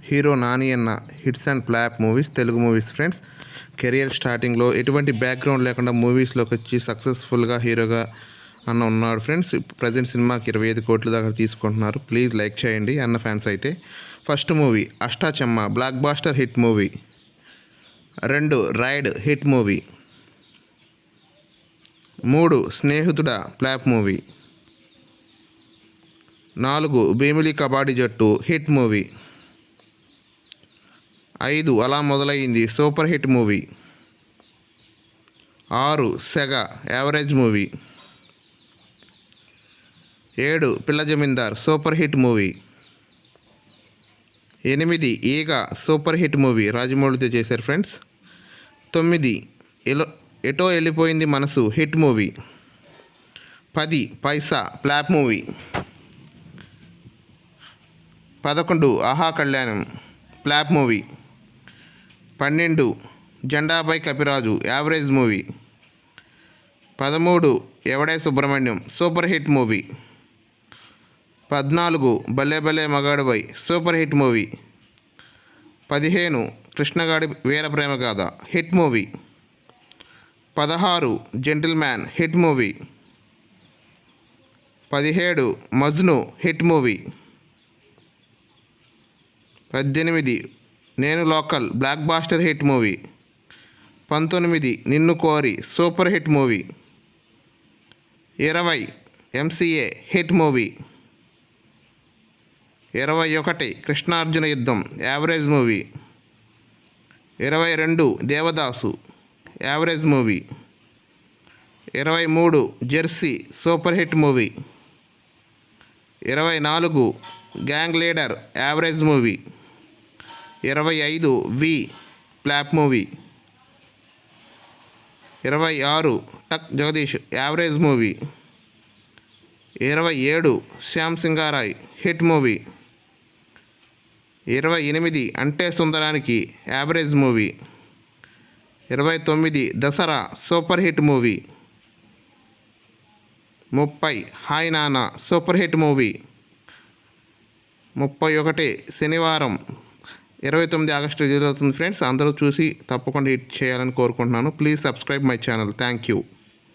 Hero Nani అన్న hits and flop movies Telugu movies friends. Career స్టార్టింగ్లో ఎటువంటి బ్యాక్గ్రౌండ్ లేకుండా మూవీస్లోకి వచ్చి సక్సెస్ఫుల్గా హీరోగా అన్న ఉన్నాడు ఫ్రెండ్స్. ప్రజెంట్ సినిమాకి 25 కోట్ల దాకా తీసుకుంటున్నారు. ప్లీజ్ లైక్ చేయండి అన్న ఫ్యాన్స్ అయితే. First movie Ashta Chamma blockbuster hit movie. 2 ride hit movie. 3 Snehituda flop movie. 4 Bheemili kabaddi జట్టు హిట్ మూవీ. 5 అలా మొదలైంది సూపర్ హిట్ మూవీ. 6 సెగ యావరేజ్ మూవీ. 7 పిల్ల జమీందార్ సూపర్ హిట్ మూవీ. 8 ఈగ సూపర్ హిట్ మూవీ రాజమౌళితో చేశారు friends. 9 Eto Vellipoyindi Manasu hit movie. 10 Paisa flop movie. 11 Aaha Kalyanam flop movie. 12 Jendapai Kapiraju average movie. 13 Yevade Subramanyam super hit movie. 14 Bhale Bhale Magadivoy super hit movie. 15 Krishnagadi Veera Prema Gaadha hit movie. 16 gentleman hit movie. 17 Majnu hit movie. 18 Nenu local blockbuster hit movie. 19 Ninnu Kori super hit movie. 20 MCA hit movie. 21 Krishnarjuna Yuddham average movie. 22 Devadas average movie. 23 Jersey super hit movie. 24 gang leader average movie. 25 V flop movie. 26 tuck Jagadish average movie. 27 Shyam Singha Roy hit movie. 28 Ante Sundaraniki average movie. 29 Dasara super hit movie. 30 hi Nanna super hit movie. 31 Sanivaaram 29 August release అవుతుంది friends. అందరూ చూసి తప్పకుండా hit చేయాలని కోరుకుంటున్నాను. Please subscribe my channel. Thank you.